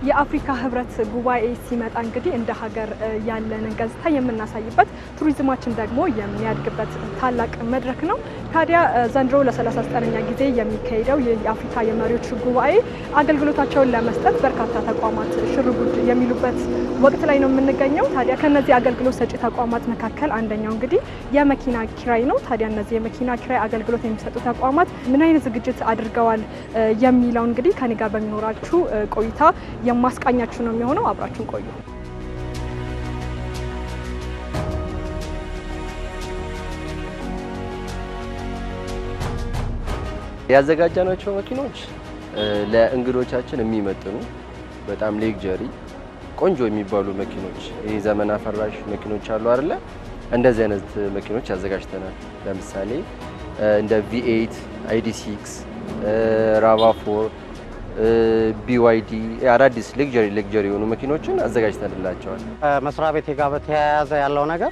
የአፍሪካ ህብረት ጉባኤ ሲመጣ እንግዲህ እንደ ሀገር ያለንን ገጽታ የምናሳይበት ቱሪዝማችን ደግሞ የሚያድግበት ታላቅ መድረክ ነው። ታዲያ ዘንድሮ ለ39ኛ ጊዜ የሚካሄደው የአፍሪካ የመሪዎች ጉባኤ አገልግሎታቸውን ለመስጠት በርካታ ተቋማት ሽርጉድ የሚሉበት ወቅት ላይ ነው የምንገኘው። ታዲያ ከነዚህ አገልግሎት ሰጪ ተቋማት መካከል አንደኛው እንግዲህ የመኪና ኪራይ ነው። ታዲያ እነዚህ የመኪና ኪራይ አገልግሎት የሚሰጡ ተቋማት ምን አይነት ዝግጅት አድርገዋል የሚለው እንግዲህ ከኔ ጋር በሚኖራችሁ ቆይታ የማስቃኛችሁ ነው የሚሆነው። አብራችሁን ቆዩ። ያዘጋጃናቸው መኪኖች ለእንግዶቻችን የሚመጥኑ በጣም ሌክጀሪ ቆንጆ የሚባሉ መኪኖች ይሄ ዘመን አፈራሽ መኪኖች አሉ አይደለ? እንደዚህ አይነት መኪኖች ያዘጋጅተናል። ለምሳሌ እንደ V8 ID6 RAV4 BYD አዳዲስ ሌክጀሪ የሆኑ መኪኖችን አዘጋጅተንላቸዋል። መስሪያ ቤት ጋር በተያያዘ ያለው ነገር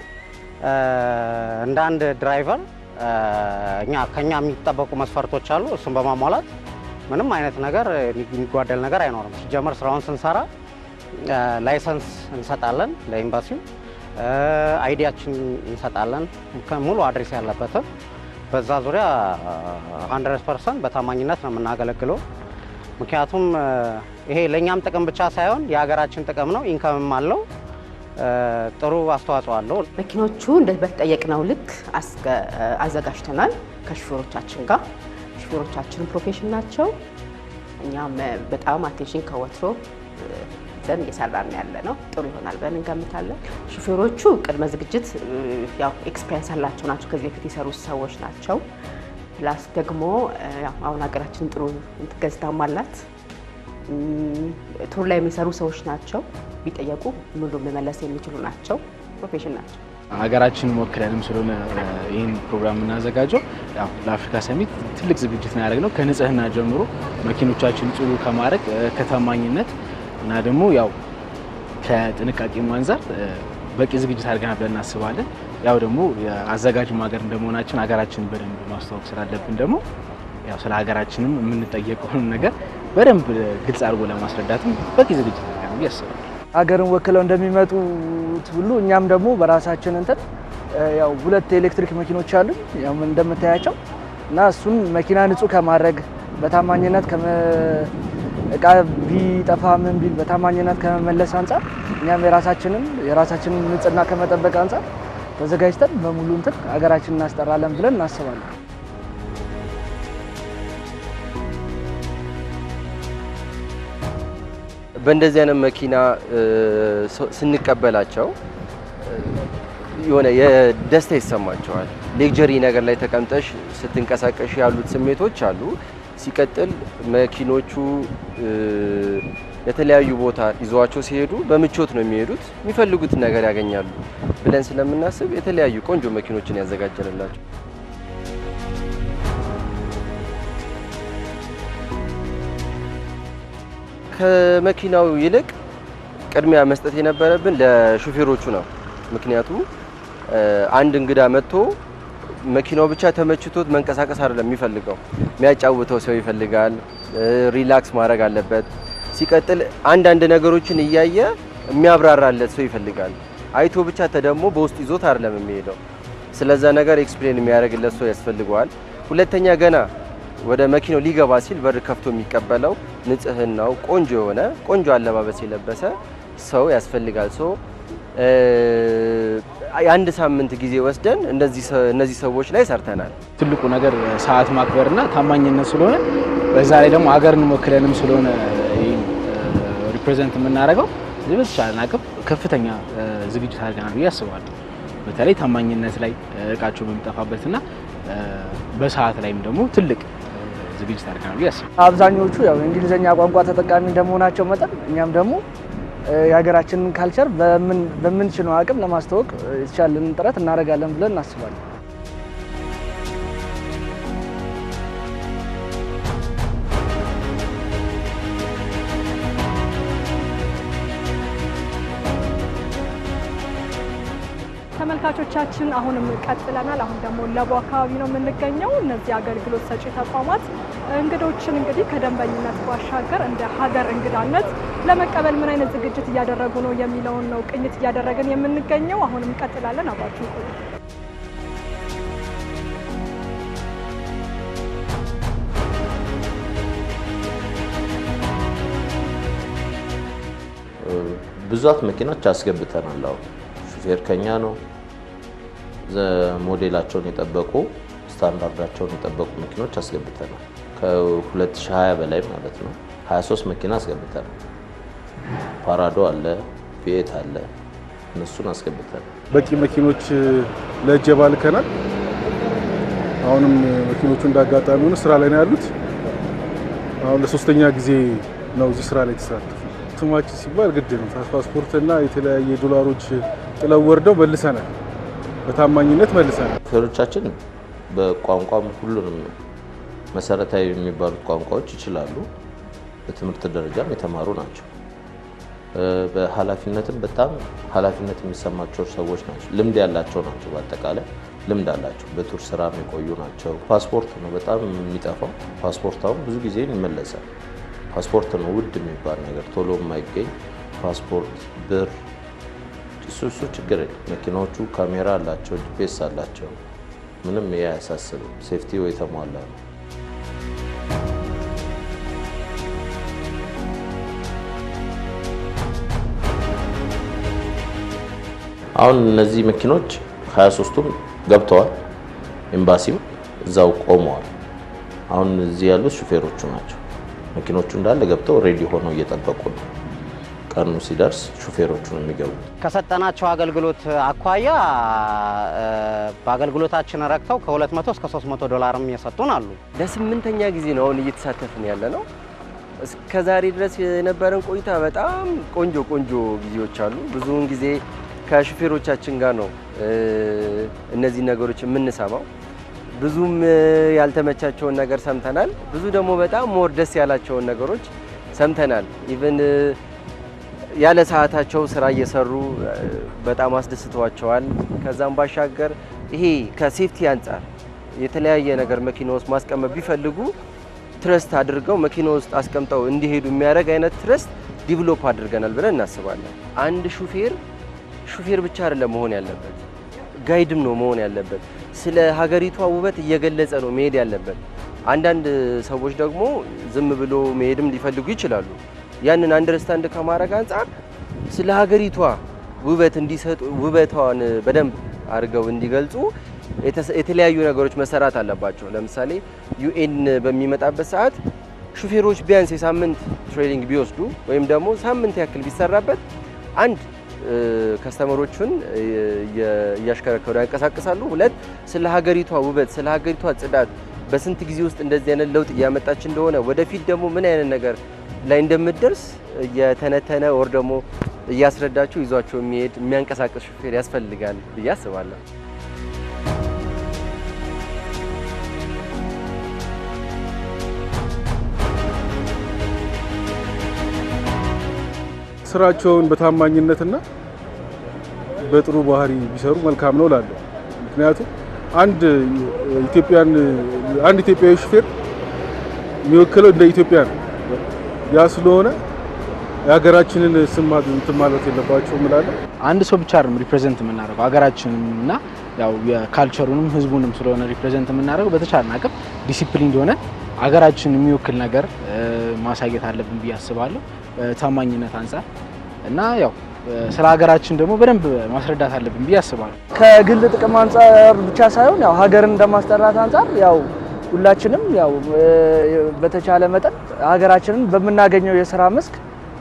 እንደ አንድ ድራይቨር ከኛ የሚጠበቁ መስፈርቶች አሉ። እሱን በማሟላት ምንም አይነት ነገር የሚጓደል ነገር አይኖርም። ሲጀመር ስራውን ስንሰራ ላይሰንስ እንሰጣለን ለኤምባሲው፣ አይዲያችን እንሰጣለን ሙሉ አድሬስ ያለበትን። በዛ ዙሪያ 100% በታማኝነት ነው የምናገለግለው። ምክንያቱም ይሄ ለኛም ጥቅም ብቻ ሳይሆን የሀገራችን ጥቅም ነው፣ ኢንከምም አለው፣ ጥሩ አስተዋጽኦ አለው። መኪኖቹ በተጠየቅነው ልክ አዘጋጅተናል ከሹፌሮቻችን ጋር። ሹፌሮቻችን ፕሮፌሽን ናቸው። እኛም በጣም አቴንሽን ከወትሮ ዘን እየሰራን ያለ ነው። ጥሩ ይሆናል ብለን እንገምታለን። ሹፌሮቹ ቅድመ ዝግጅት ያው ኤክስፒሪየንስ አላቸው ናቸው፣ ከዚህ በፊት የሰሩ ሰዎች ናቸው። ፕላስ ደግሞ አሁን ሀገራችን ጥሩ ገጽታም አላት። ቱር ላይ የሚሰሩ ሰዎች ናቸው። ቢጠየቁ ሙሉ መመለስ የሚችሉ ናቸው። ፕሮፌሽን ናቸው። ሀገራችን ወክለንም ስለሆነ ይህን ፕሮግራም እናዘጋጀው ያው ለአፍሪካ ሰሚት ትልቅ ዝግጅት ነው ያደረግነው። ከንጽህና ጀምሮ መኪኖቻችን ጽዱ ከማድረግ ከታማኝነት እና ደግሞ ያው ከጥንቃቄ አንፃር በቂ ዝግጅት አድርገናል ብለን እናስባለን። ያው ደግሞ አዘጋጅ ሀገር እንደመሆናችን ሀገራችንን በደንብ ማስተዋወቅ ስላለብን ደግሞ ያው ስለ ሀገራችንም የምንጠየቀውን ነገር በደንብ ግልጽ አድርጎ ለማስረዳትም በቂ ዝግጅት አድርገናል ያስባል። ሀገርን ወክለው እንደሚመጡት ሁሉ እኛም ደግሞ በራሳችን ያው 2 ኤሌክትሪክ መኪኖች አሉ ያው እንደምታያቸው እና እሱን መኪና ንጹህ ከማድረግ በታማኝነት እቃ ቢጠፋ ምን ቢል በታማኝነት ከመመለስ አንፃር እኛም የራሳችንን ንጽህና ከመጠበቅ አንፃር ተዘጋጅተን በሙሉ ሀገራችንን እናስጠራለን ብለን እናስባለን። በእንደዚህ አይነት መኪና ስንቀበላቸው የሆነ የደስታ ይሰማቸዋል። ሌክጀሪ ነገር ላይ ተቀምጠሽ ስትንቀሳቀሽ ያሉት ስሜቶች አሉ። ሲቀጥል መኪኖቹ የተለያዩ ቦታ ይዘዋቸው ሲሄዱ በምቾት ነው የሚሄዱት፣ የሚፈልጉት ነገር ያገኛሉ ብለን ስለምናስብ የተለያዩ ቆንጆ መኪኖችን ያዘጋጀንላቸው። ከመኪናው ይልቅ ቅድሚያ መስጠት የነበረብን ለሹፌሮቹ ነው። ምክንያቱም አንድ እንግዳ መጥቶ መኪናው ብቻ ተመችቶት መንቀሳቀስ አይደለም የሚፈልገው፣ የሚያጫውተው ሰው ይፈልጋል። ሪላክስ ማድረግ አለበት። ሲቀጥል አንዳንድ ነገሮችን እያየ የሚያብራራለት ሰው ይፈልጋል። አይቶ ብቻ ተደሞ በውስጥ ይዞት አይደለም የሚሄደው። ስለዛ ነገር ኤክስፕሌን የሚያደርግለት ሰው ያስፈልገዋል። ሁለተኛ ገና ወደ መኪናው ሊገባ ሲል በር ከፍቶ የሚቀበለው ንጽህናው ቆንጆ አለባበስ የለበሰ ሰው ያስፈልጋል። የአንድ ሳምንት ጊዜ ወስደን እነዚህ ሰዎች ላይ ሰርተናል። ትልቁ ነገር ሰዓት ማክበርና ታማኝነት ስለሆነ በዛ ላይ ደግሞ ሀገርን ወክለንም ስለሆነ ሪፕሬዘንት የምናደርገው በተቻለን አቅም ከፍተኛ ዝግጅት አድርገናል ብዬ አስባለሁ። በተለይ ታማኝነት ላይ እቃቸው በሚጠፋበትና በሰዓት ላይም ደግሞ ትልቅ ዝግጅት አድርገናል ብዬ አስባለሁ። አብዛኞቹ ያው እንግሊዘኛ ቋንቋ ተጠቃሚ እንደመሆናቸው መጠን እኛም ደግሞ የሀገራችንን ካልቸር በምንችለው አቅም ለማስተዋወቅ የተቻለንን ጥረት እናደርጋለን ብለን እናስባለን። ተመልካቾቻችን አሁንም ቀጥለናል። አሁን ደግሞ ለቡ አካባቢ ነው የምንገኘው። እነዚህ አገልግሎት ሰጪ ተቋማት እንግዶችን እንግዲህ ከደንበኝነት ባሻገር እንደ ሀገር እንግዳነት ለመቀበል ምን አይነት ዝግጅት እያደረጉ ነው የሚለውን ነው ቅኝት እያደረግን የምንገኘው። አሁንም ቀጥላለን። አብራችሁ ቆዩ። ብዙት መኪናዎች አስገብተናል። አሁን ሹፌር ከኛ ነው። ሞዴላቸውን የጠበቁ ስታንዳርዳቸውን የጠበቁ መኪኖች አስገብተናል። ከ2020 በላይ ማለት ነው 23 መኪና አስገብተናል። ፓራዶ አለ፣ ፊኤት አለ፣ እነሱን አስገብተናል። በቂ መኪኖች ለእጀባ ልከናል። አሁንም መኪኖቹ እንዳጋጣሚ ሆነ ስራ ላይ ነው ያሉት። አሁን ለሶስተኛ ጊዜ ነው እዚህ ስራ ላይ ተሳተፉ። ስማችን ሲባል ግድ ነው። ፓስፖርትና የተለያየ ዶላሮች ጥለው ወርደው መልሰናል። በታማኝነት መልሰናል። ሹፌሮቻችን በቋንቋም ሁሉንም መሰረታዊ የሚባሉት ቋንቋዎች ይችላሉ። በትምህርት ደረጃም የተማሩ ናቸው። በኃላፊነትም በጣም ኃላፊነት የሚሰማቸው ሰዎች ናቸው። ልምድ ያላቸው ናቸው። በአጠቃላይ ልምድ አላቸው። በቱር ስራም የቆዩ ናቸው። ፓስፖርት ነው በጣም የሚጠፋው። ፓስፖርት አሁን ብዙ ጊዜ ይመለሳል። ፓስፖርት ነው ውድ የሚባል ነገር ቶሎ የማይገኝ ፓስፖርት፣ ብር፣ እሱ ችግር የለም። መኪናዎቹ ካሜራ አላቸው፣ ጂፒኤስ አላቸው። ምንም ይሄ አያሳስብም። ሴፍቲው የተሟላ ነው። አሁን እነዚህ መኪኖች 23ቱም ገብተዋል። ኤምባሲም እዛው ቆመዋል። አሁን እዚህ ያሉት ሹፌሮቹ ናቸው። መኪኖቹ እንዳለ ገብተው ሬዲ ሆነው እየጠበቁ ነው። ቀኑ ሲደርስ ሹፌሮቹ ነው የሚገቡት። ከሰጠናቸው አገልግሎት አኳያ በአገልግሎታችን ረክተው ከ200 እስከ 300 ዶላርም እየሰጡን አሉ። ለስምንተኛ ጊዜ ነው አሁን እየተሳተፍን ያለ ነው። እስከዛሬ ድረስ የነበረን ቆይታ በጣም ቆንጆ ጊዜዎች አሉ። ብዙውን ጊዜ ከሹፌሮቻችን ጋር ነው እነዚህ ነገሮች የምንሰማው። ብዙም ያልተመቻቸውን ነገር ሰምተናል። ብዙ ደግሞ በጣም ሞር ደስ ያላቸውን ነገሮች ሰምተናል። ኢቭን ያለ ሰዓታቸው ስራ እየሰሩ በጣም አስደስተዋቸዋል። ከዛም ባሻገር ይሄ ከሴፍቲ አንጻር የተለያየ ነገር መኪና ውስጥ ማስቀመጥ ቢፈልጉ ትረስት አድርገው መኪና ውስጥ አስቀምጠው እንዲሄዱ የሚያደርግ አይነት ትረስት ዲቨሎፕ አድርገናል ብለን እናስባለን። አንድ ሹፌር ብቻ አይደለም መሆን ያለበት፣ ጋይድም ነው መሆን ያለበት። ስለ ሀገሪቷ ውበት እየገለጸ ነው መሄድ ያለበት። አንዳንድ ሰዎች ደግሞ ዝም ብሎ መሄድም ሊፈልጉ ይችላሉ። ያንን አንደርስታንድ ከማድረግ አንጻር ስለ ሀገሪቷ ውበት እንዲሰጡ ውበቷን በደንብ አድርገው እንዲገልጹ የተለያዩ ነገሮች መሰራት አለባቸው። ለምሳሌ ዩኤን በሚመጣበት ሰዓት ሹፌሮች ቢያንስ የሳምንት ትሬኒንግ ቢወስዱ ወይም ደግሞ ሳምንት ያክል ቢሰራበት አንድ ከስተመሮቹን እያሽከረከሩ ያንቀሳቅሳሉ። ሁለት ስለ ሀገሪቷ ውበት፣ ስለ ሀገሪቷ ጽዳት በስንት ጊዜ ውስጥ እንደዚህ አይነት ለውጥ እያመጣች እንደሆነ ወደፊት ደግሞ ምን አይነት ነገር ላይ እንደምትደርስ እየተነተነ ወር ደግሞ እያስረዳቸው ይዟቸው የሚያንቀሳቅስ ሹፌር ያስፈልጋል ብዬ አስባለሁ። ስራቸውን በታማኝነትና በጥሩ ባህሪ ቢሰሩ መልካም ነው እላለሁ። ምክንያቱም አንድ ኢትዮጵያዊ ሹፌር የሚወክለው እንደ ኢትዮጵያ ነው። ያ ስለሆነ የሀገራችንን ስም ማለት የለባቸውም እላለሁ። አንድ ሰው ብቻ አይደለም ሪፕሬዘንት የምናደርገው ሀገራችንና ያው የካልቸሩንም ህዝቡንም ስለሆነ ሪፕሬዘንት የምናደርገው በተቻለ አቅም ዲሲፕሊን እንደሆነ ሀገራችን የሚወክል ነገር ማሳየት አለብን ብዬ አስባለሁ። ታማኝነት አንፃር እና ያው ስለ ሀገራችን ደግሞ በደንብ ማስረዳት አለብን ብዬ አስባለሁ። ከግል ጥቅም አንፃር ብቻ ሳይሆን ያው ሀገርን እንደማስጠራት አንፃር ያው ሁላችንም ያው በተቻለ መጠን ሀገራችንን በምናገኘው የስራ መስክ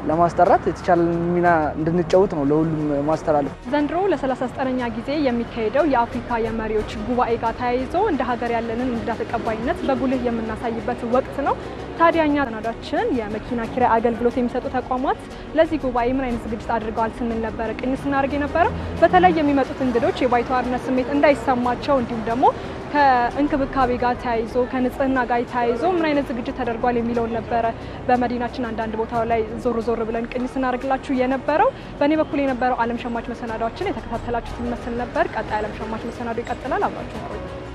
ለማስጠራት የተቻለ ሚና እንድንጫወት ነው ለሁሉም ማስተላለፍ። ዘንድሮ ለ39ኛ ጊዜ የሚካሄደው የአፍሪካ የመሪዎች ጉባኤ ጋር ተያይዞ እንደ ሀገር ያለንን እንግዳ ተቀባይነት በጉልህ የምናሳይበት ወቅት ነው። ታዲያኛ ተናዳችን የመኪና ኪራይ አገልግሎት የሚሰጡ ተቋማት ለዚህ ጉባኤ ምን አይነት ዝግጅት አድርገዋል ስንል ነበረ ቅኝት ስናደርግ የነበረ። በተለይ የሚመጡት እንግዶች የባይተዋርነት ስሜት እንዳይሰማቸው እንዲሁም ደግሞ ከእንክብካቤ ጋር ተያይዞ ከንጽህና ጋር ተያይዞ ምን አይነት ዝግጅት ተደርጓል የሚለውን ነበረ በመዲናችን አንዳንድ ቦታው ላይ ዞር ብለን ቅኝ ስናደርግላችሁ የነበረው። በእኔ በኩል የነበረው ዓለም ሸማች መሰናዷችን የተከታተላችሁት ይመስል ነበር። ቀጣይ ዓለም ሸማች መሰናዶ ይቀጥላል። አብራችሁ ቆዩ።